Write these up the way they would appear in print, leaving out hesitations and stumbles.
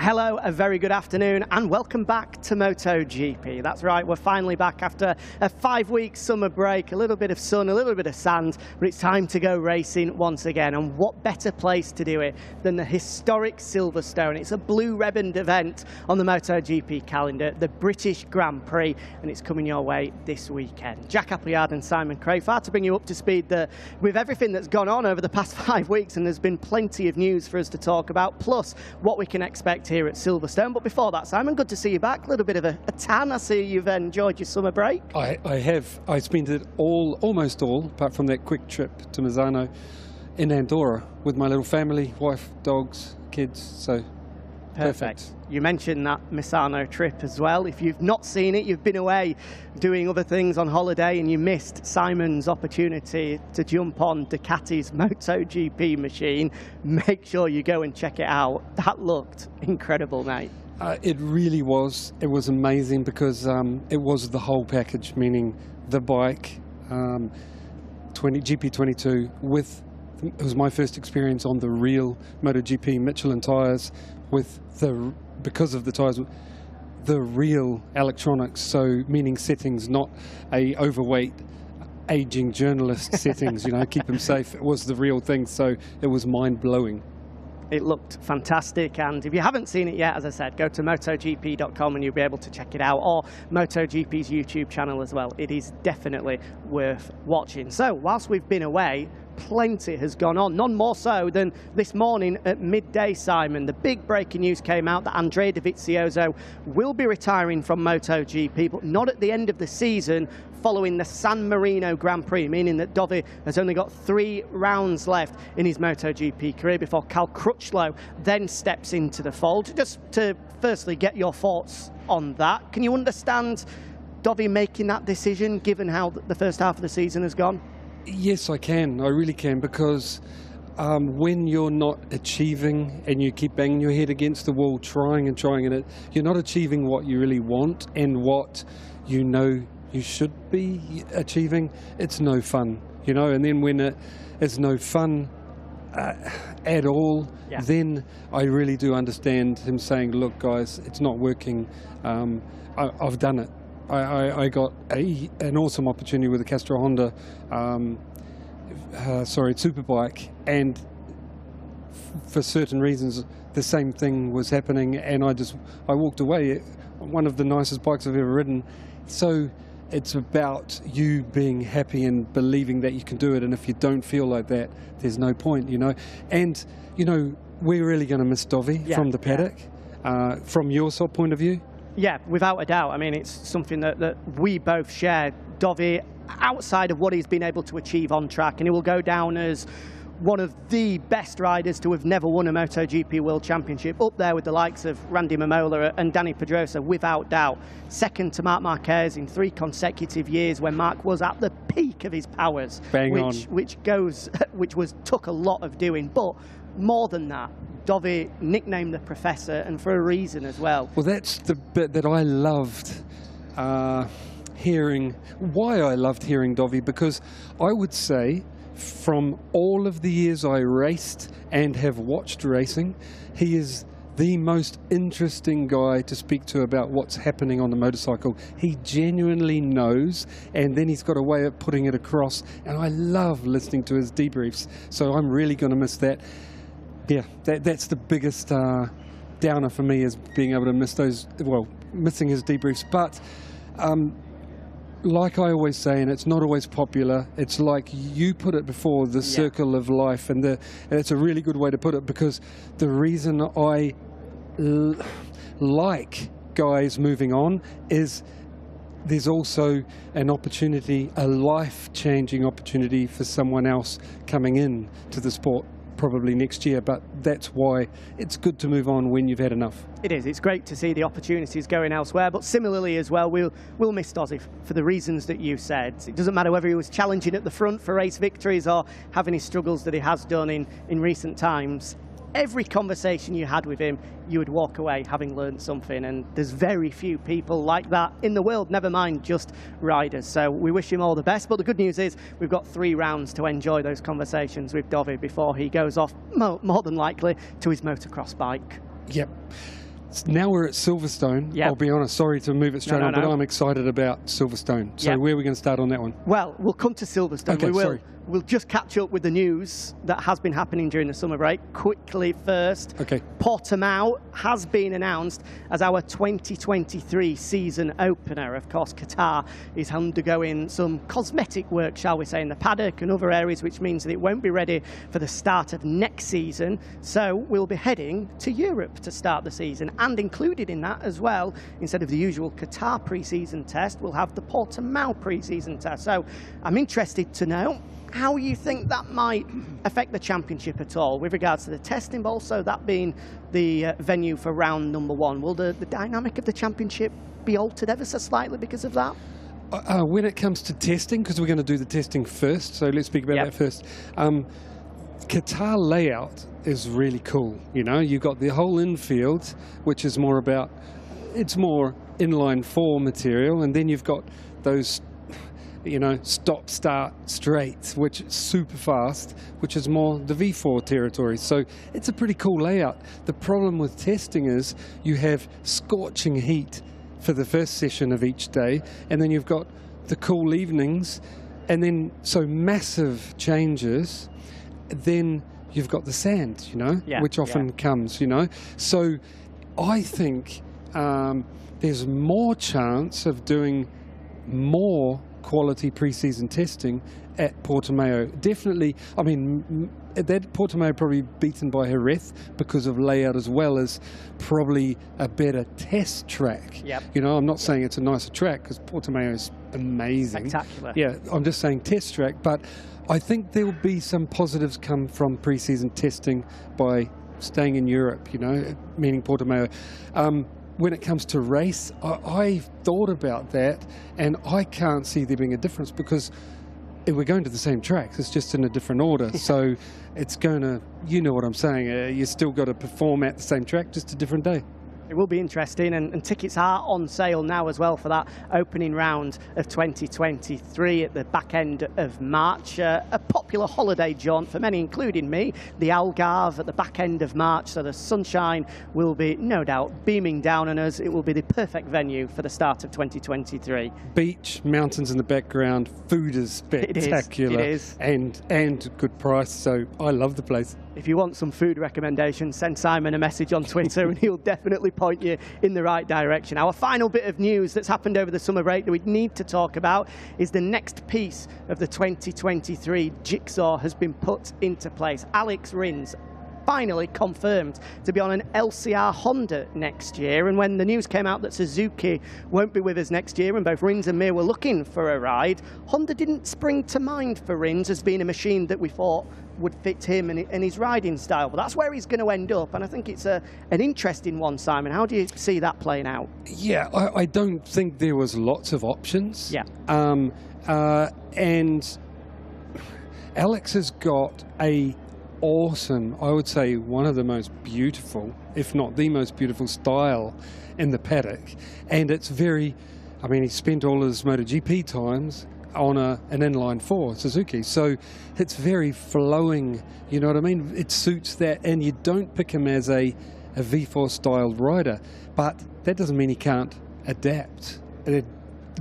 Hello, a very good afternoon, and welcome back to MotoGP. That's right, we're finally back after a 5-week summer break, a little bit of sun, a little bit of sand, but it's time to go racing once again. And what better place to do it than the historic Silverstone? It's a blue ribboned event on the MotoGP calendar, the British Grand Prix, and it's coming your way this weekend. Jack Appleyard and Simon Crafar to bring you up to speed with everything that's gone on over the past 5 weeks, and there's been plenty of news for us to talk about, plus what we can expect here at Silverstone. But before that, Simon, good to see you back. A little bit of a tan. I see you've enjoyed your summer break. I have. I spent it almost all, apart from that quick trip to Misano, in Andorra with my little family, wife, dogs, kids. So perfect. You mentioned that Misano trip as well. If you've not seen it, you've been away doing other things on holiday and you missed Simon's opportunity to jump on Ducati's MotoGP machine, make sure you go and check it out. That looked incredible, mate. It really was. It was amazing because it was the whole package, meaning the bike, GP22 with, it was my first experience on the real MotoGP Michelin tyres with because of the tyres, the real electronics, so meaning settings, not a overweight aging journalist settings, you know, keep them safe. It was the real thing, so it was mind-blowing. It looked fantastic, and if you haven't seen it yet, as I said, go to MotoGP.com and you'll be able to check it out, or MotoGP's YouTube channel as well. It is definitely worth watching. So, whilst we've been away, plenty has gone on, none more so than this morning at midday, Simon. The big breaking news came out that Andrea Dovizioso will be retiring from MotoGP, but not at the end of the season, following the San Marino Grand Prix, meaning that Dovi has only got 3 rounds left in his MotoGP career before Cal Crutchlow then steps into the fold. Just to firstly get your thoughts on that, can you understand Dovi making that decision given how the first half of the season has gone? Yes, I can. I really can, because when you're not achieving and you keep banging your head against the wall, trying and you're not achieving what you really want and what you know you should be achieving, it's no fun, you know. And then when it is no fun at all, then I really do understand him saying, look guys, it's not working, I've done it. I got an awesome opportunity with the Castro Honda Superbike, and for certain reasons the same thing was happening, and I walked away. One of the nicest bikes I've ever ridden. So it's about you being happy and believing that you can do it, and if you don't feel like that, there's no point, you know. And you know, we're really going to miss Dovi from the paddock. From your point of view? Yeah, without a doubt. I mean, it's something that we both share. Dovi, outside of what he's been able to achieve on track, and he will go down as one of the best riders to have never won a MotoGP World Championship, up there with the likes of Randy Mamola and Dani Pedrosa, without doubt. Second to Marc Marquez in 3 consecutive years when Marc was at the peak of his powers, which took a lot of doing. But more than that, Dovi nicknamed the Professor, and for a reason as well. Well, that's the bit that I loved hearing. Why I loved hearing Dovi, because I would say from all of the years I raced and have watched racing, he is the most interesting guy to speak to about what's happening on the motorcycle. He genuinely knows, and then he's got a way of putting it across, and I love listening to his debriefs, so I'm really going to miss that. Yeah, that's the biggest downer for me, is being able to miss those, well, missing his debriefs. But like I always say, and it's not always popular, it's like you put it before, the circle of life, and it's a really good way to put it, because the reason I like guys moving on is there's also an opportunity, a life-changing opportunity for someone else coming in to the sport probably next year, but that's why it's good to move on when you've had enough. It is. It's great to see the opportunities going elsewhere, but similarly as well, we'll miss Dovi for the reasons that you said. It doesn't matter whether he was challenging at the front for race victories or having his struggles that he has done in recent times. Every conversation you had with him, you would walk away having learned something, and there's very few people like that in the world, never mind just riders. So we wish him all the best, but the good news is we've got 3 rounds to enjoy those conversations with Dovi before he goes off, more than likely, to his motocross bike. Yep. Now we're at Silverstone. Yep. I'll be honest, sorry to move it straight on, but I'm excited about Silverstone. So where are we going to start on that one? Well, we'll come to Silverstone. Okay, we will. sorry. We'll just catch up with the news that has been happening during the summer break. Quickly first, okay. Portimao has been announced as our 2023 season opener. Of course, Qatar is undergoing some cosmetic work, shall we say, in the paddock and other areas, which means that it won't be ready for the start of next season. So we'll be heading to Europe to start the season, and included in that as well, instead of the usual Qatar pre-season test, we'll have the Portimao pre-season test. So I'm interested to know how you think that might affect the championship at all with regards to the testing, but also that being the venue for round number one. Will the dynamic of the championship be altered ever so slightly because of that? When it comes to testing, because we're going to do the testing first, so let's speak about that first. Qatar layout is really cool. You know, you've got the whole infield, which is more about, it's more inline four material, and then you've got those, you know, stop-start straights, which is super fast, which is more the V4 territory. So it's a pretty cool layout. The problem with testing is you have scorching heat for the first session of each day, and then you've got the cool evenings, and then so massive changes. Then you've got the sand, you know, which often comes, you know. So I think there's more chance of doing more quality pre-season testing at Portimao. Definitely, I mean, that Portimao probably beaten by Jerez because of layout as well as probably a better test track. You know, I'm not saying it's a nicer track because Portimao is amazing. Spectacular. Yeah, I'm just saying test track, but I think there will be some positives come from pre-season testing by staying in Europe, you know, meaning Portimao. When it comes to race, I've thought about that, and I can't see there being a difference because we're going to the same tracks, it's just in a different order. So it's going to, you know what I'm saying, you still got to perform at the same track, just a different day. It will be interesting, and tickets are on sale now as well for that opening round of 2023 at the back end of March. A popular holiday jaunt for many, including me, the Algarve at the back end of March, so the sunshine will be no doubt beaming down on us. It will be the perfect venue for the start of 2023. Beach, mountains in the background, food is spectacular. It is. And good price, so I love the place. If you want some food recommendations, send Simon a message on Twitter and he'll definitely point you in the right direction. Our final bit of news that's happened over the summer break that we need to talk about is the next piece of the 2023 jigsaw has been put into place. Alex Rins finally confirmed to be on an LCR Honda next year, and when the news came out that Suzuki won't be with us next year and both Rins and Mir were looking for a ride, Honda didn't spring to mind for Rins as being a machine that we thought would fit him and his riding style, but that's where he's going to end up, and I think it's an interesting one. Simon, how do you see that playing out? Yeah, I don't think there was lots of options. And Alex has got a awesome, I would say one of the most beautiful, if not the most beautiful style in the paddock, and it's very, I mean, he spent all his MotoGP times on an inline four Suzuki, so it's very flowing, you know what I mean? It suits that, and you don't pick him as a V4 styled rider, but that doesn't mean he can't adapt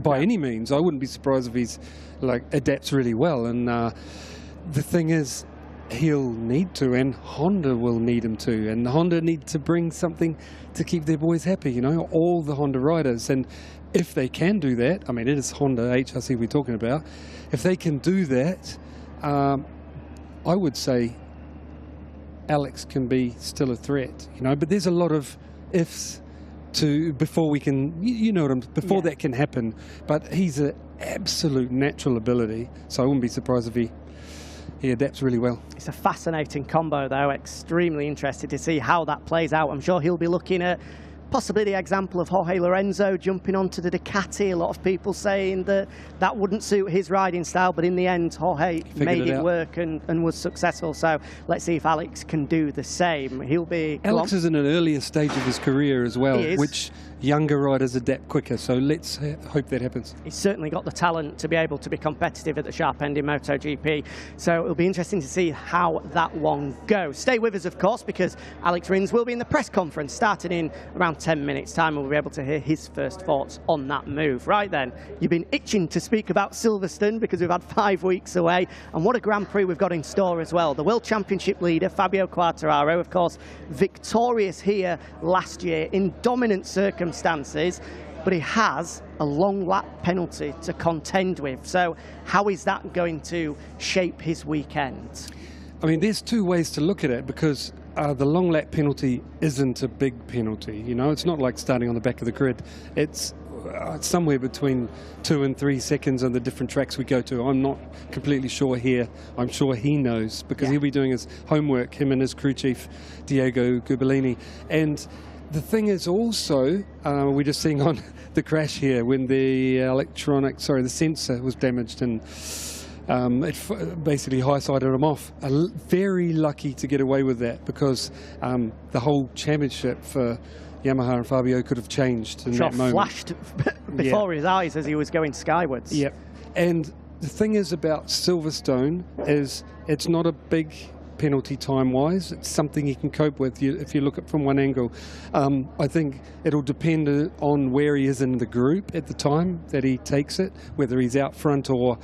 by any means. I wouldn't be surprised if he's like adapts really well, and the thing is, he'll need to, and Honda will need him to, and Honda need to bring something to keep their boys happy, you know, all the Honda riders. And if they can do that, I mean, it is Honda HRC we're talking about, if they can do that, I would say Alex can be still a threat, you know, but there's a lot of ifs before we can, you know what I'm, before that can happen, but he's an absolute natural ability, so I wouldn't be surprised if he adapts really well. It's a fascinating combo, though. Extremely interested to see how that plays out. I'm sure he'll be looking at possibly the example of Jorge Lorenzo jumping onto the Ducati. A lot of people saying that that wouldn't suit his riding style, but in the end, Jorge made it work and was successful. So let's see if Alex can do the same. Alex is in an earlier stage of his career as well, which younger riders adapt quicker, so let's hope that happens. He's certainly got the talent to be able to be competitive at the sharp end in MotoGP, so it'll be interesting to see how that one goes. Stay with us, of course, because Alex Rins will be in the press conference starting in around around 10 minutes' time, and we'll be able to hear his first thoughts on that move. Right then, you've been itching to speak about Silverstone because we've had 5 weeks away, and what a Grand Prix we've got in store as well. The World Championship leader, Fabio Quartararo, of course, victorious here last year in dominant circumstances, but he has a long lap penalty to contend with. So how is that going to shape his weekend? I mean, there's two ways to look at it, because the long lap penalty isn't a big penalty. You know, it's not like starting on the back of the grid. It's somewhere between 2 and 3 seconds on the different tracks we go to. I'm not completely sure here. I'm sure he knows, because he'll be doing his homework, him and his crew chief, Diego Gubellini. And the thing is also, we're just seeing on the crash here when the the sensor was damaged, and it basically high-sided him off. Very lucky to get away with that, because the whole championship for Yamaha and Fabio could have changed in that moment. Flashed before his eyes as he was going skywards. Yep. And the thing is about Silverstone is it's not a big penalty time-wise. It's something he can cope with if you look at it from one angle. I think it'll depend on where he is in the group at the time that he takes it, whether he's out front or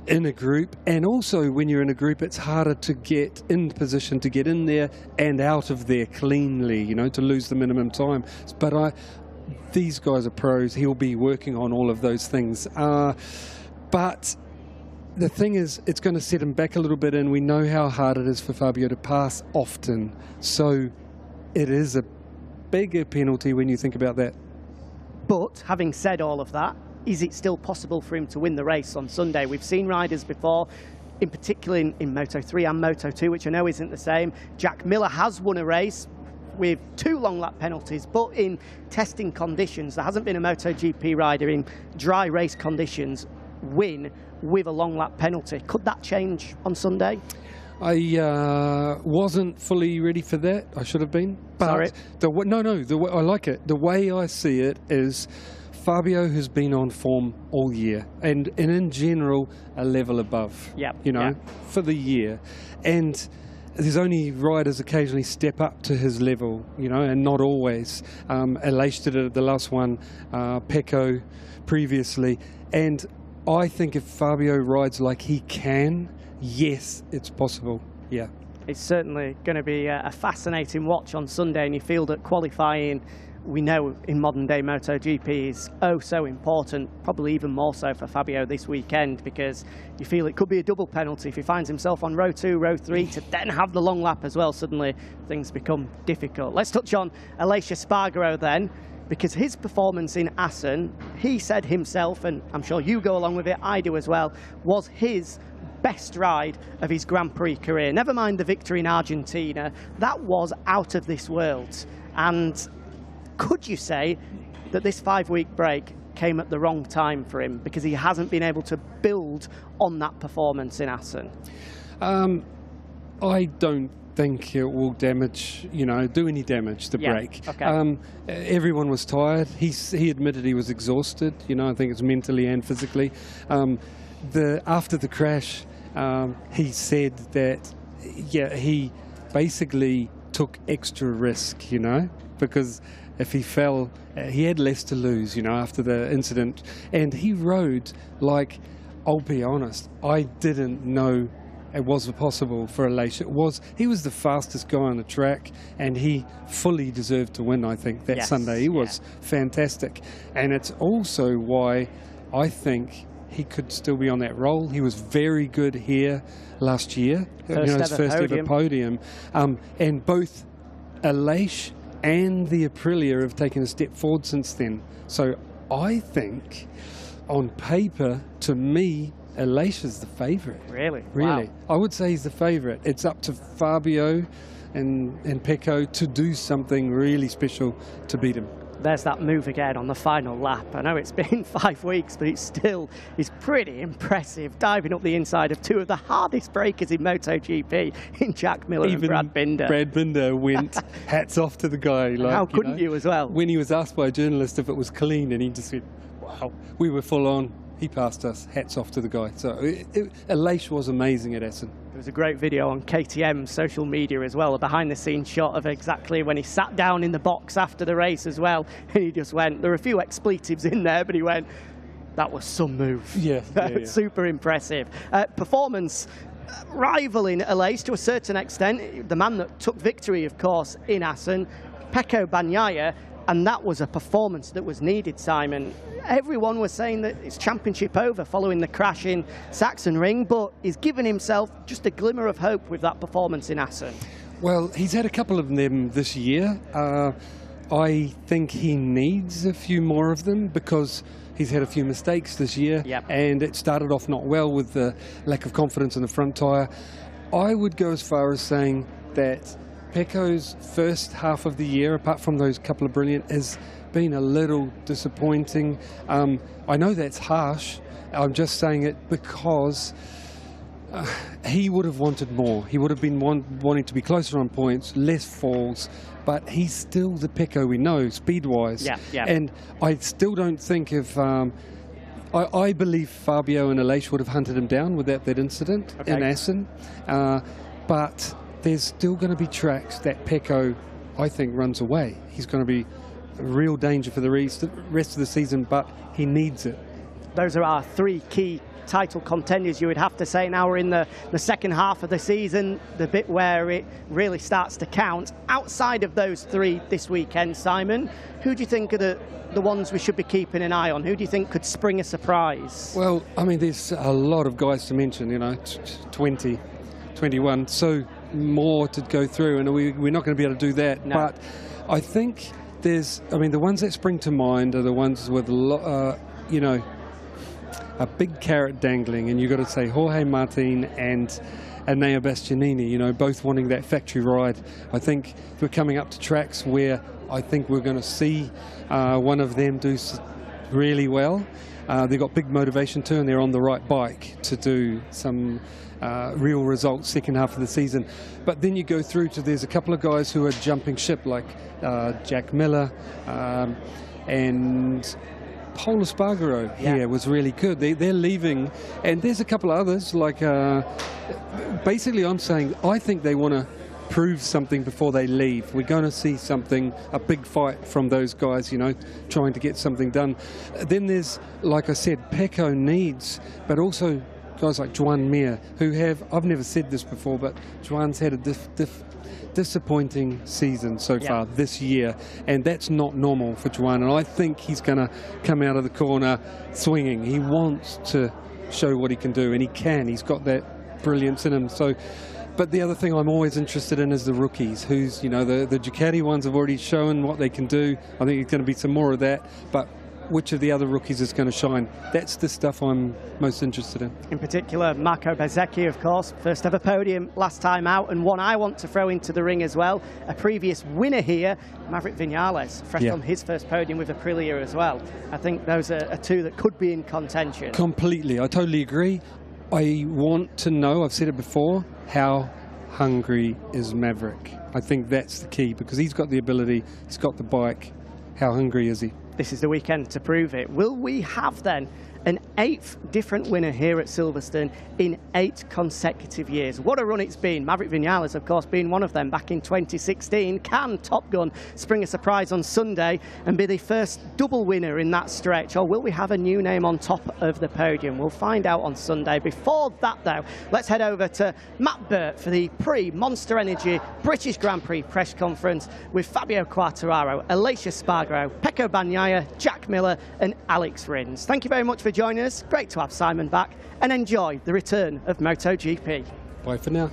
in a group. And also, when you're in a group, it's harder to get in position, to get in there and out of there cleanly, you know, to lose the minimum time. But these guys are pros. He'll be working on all of those things. But the thing is, it's going to set him back a little bit, and we know how hard it is for Fabio to pass often. So it is a bigger penalty when you think about that. But having said all of that, is it still possible for him to win the race on Sunday? We've seen riders before, in particular in Moto3 and Moto2, which I know isn't the same. Jack Miller has won a race with 2 long lap penalties, but in testing conditions. There hasn't been a MotoGP rider in dry race conditions win with a long lap penalty. Could that change on Sunday? I wasn't fully ready for that. I should have been. But Sorry. I like it. The way I see it is Fabio has been on form all year, and in general a level above. For the year. And there's only riders occasionally step up to his level, and not always. Aleix did it at the last one, Pecco previously, and I think if Fabio rides like he can, yes, it's possible. Yeah. It's certainly going to be a fascinating watch on Sunday, and you feel that qualifying, we know in modern day MotoGP, is so important, probably even more so for Fabio this weekend, because you feel it could be a double penalty if he finds himself on row 2, row 3, to then have the long lap as well. Suddenly things become difficult. Let's touch on Aleix Espargaro then, because his performance in Assen, he said himself, and I'm sure you go along with it, I do as well, was his best ride of his Grand Prix career. Never mind the victory in Argentina, that was out of this world. And could you say that this 5-week break came at the wrong time for him, because he hasn't been able to build on that performance in Assen? I don't think it will damage, do any damage, the break. Okay. Everyone was tired. He admitted he was exhausted, I think it's mentally and physically. After the crash, he said that, he basically took extra risk, because if he fell, he had less to lose, after the incident. And he rode like, I'll be honest, I didn't know it was possible for Aleix. He was the fastest guy on the track, and he fully deserved to win, I think, that Sunday. He was fantastic. And it's also why I think he could still be on that roll. He was very good here last year, his first ever podium. And both Aleix and the Aprilia have taken a step forward since then. So I think, on paper, to me, Aleix is the favourite. Really? Really. Wow. I would say he's the favourite. It's up to Fabio and Pecco to do something really special to beat him. There's that move again on the final lap. I know it's been 5 weeks, but it's pretty impressive, diving up the inside of 2 of the hardest breakers in MotoGP, in Jack Miller and Brad Binder. Brad Binder went, hats off to the guy. Like, how couldn't you as well? When he was asked by a journalist if it was clean, and he just said, wow, we were full on. He passed us. Hats off to the guy. So Aleix was amazing at Assen. There was a great video on KTM's social media as well, a behind-the-scenes shot of exactly when he sat down in the box after the race as well, and he just went, there were a few expletives in there, but he went, that was some move. Yeah. Super impressive. Performance rivaling Aleix to a certain extent. The man that took victory, of course, in Assen, Pecco Bagnaia, and that was a performance that was needed, Simon. Everyone was saying that it's championship over following the crash in Sachsenring, but he's given himself just a glimmer of hope with that performance in Assen. Well, he's had a couple of them this year. I think he needs a few more of them because he's had a few mistakes this year, and it started off not well with the lack of confidence in the front tyre. I would go as far as saying that Pecco's first half of the year, apart from those couple of brilliant, has been a little disappointing. I know that's harsh. I'm just saying it because he would have wanted more. He would have been wanting to be closer on points, less falls, but he's still the Pecco we know, speed-wise. And I still don't think if... I believe Fabio and Aleix would have hunted him down without that incident in Assen. But there's still going to be tracks that Pecco, I think, runs away. He's going to be a real danger for the rest of the season, but he needs it. Those are our three key title contenders, you would have to say. Now we're in the second half of the season, the bit where it really starts to count. Outside of those three this weekend, Simon, who do you think are the ones we should be keeping an eye on? Who do you think could spring a surprise? Well, I mean, there's a lot of guys to mention, you know, 20, 21, so more to go through, and we're not going to be able to do that. No. But I think there's, I mean, the ones that spring to mind are the ones with, you know, a big carrot dangling, and you've got to say Jorge Martin and Nea Bastianini, you know, both wanting that factory ride. I think we're coming up to tracks where I think we're going to see one of them do really well. They've got big motivation too, and they're on the right bike to do some real results second half of the season. But then you go through to, there's a couple of guys who are jumping ship, like Jack Miller and Paul Espargaro here was really good. They're leaving, and there's a couple of others, like basically I'm saying I think they want to prove something before they leave. We're going to see something, a big fight from those guys, you know, trying to get something done. Then there's, like I said, Pecco needs, but also guys like Joan Mir, who have, I've never said this before, but Joan's had a disappointing season so far this year, and that's not normal for Joan, and I think he's going to come out of the corner swinging. He wants to show what he can do, and he can. He's got that brilliance in him. So, but the other thing I'm always interested in is the rookies, who's, you know, the Ducati ones have already shown what they can do. I think there's going to be some more of that, but which of the other rookies is going to shine? That's the stuff I'm most interested in. In particular, Marco Bezecki, of course, first ever podium last time out, and one I want to throw into the ring as well. A previous winner here, Maverick Vinales, fresh from his first podium with Aprilia as well. I think those are two that could be in contention. Completely, I totally agree. I want to know, I've said it before, how hungry is Maverick? I think that's the key, because he's got the ability, he's got the bike. How hungry is he? This is the weekend to prove it. Will we have then an 8th different winner here at Silverstone in 8 consecutive years? What a run it's been. Maverick Vinales, of course, being one of them back in 2016. Can Top Gun spring a surprise on Sunday and be the first double winner in that stretch? Or will we have a new name on top of the podium? We'll find out on Sunday. Before that, though, let's head over to Matt Burt for the pre-Monster Energy British Grand Prix press conference with Fabio Quartararo, Aleix Espargaro, Pecco Bagnaia, Jack Miller and Alex Rins. Thank you very much for joining us. Great to have Simon back, and enjoy the return of MotoGP. Bye for now.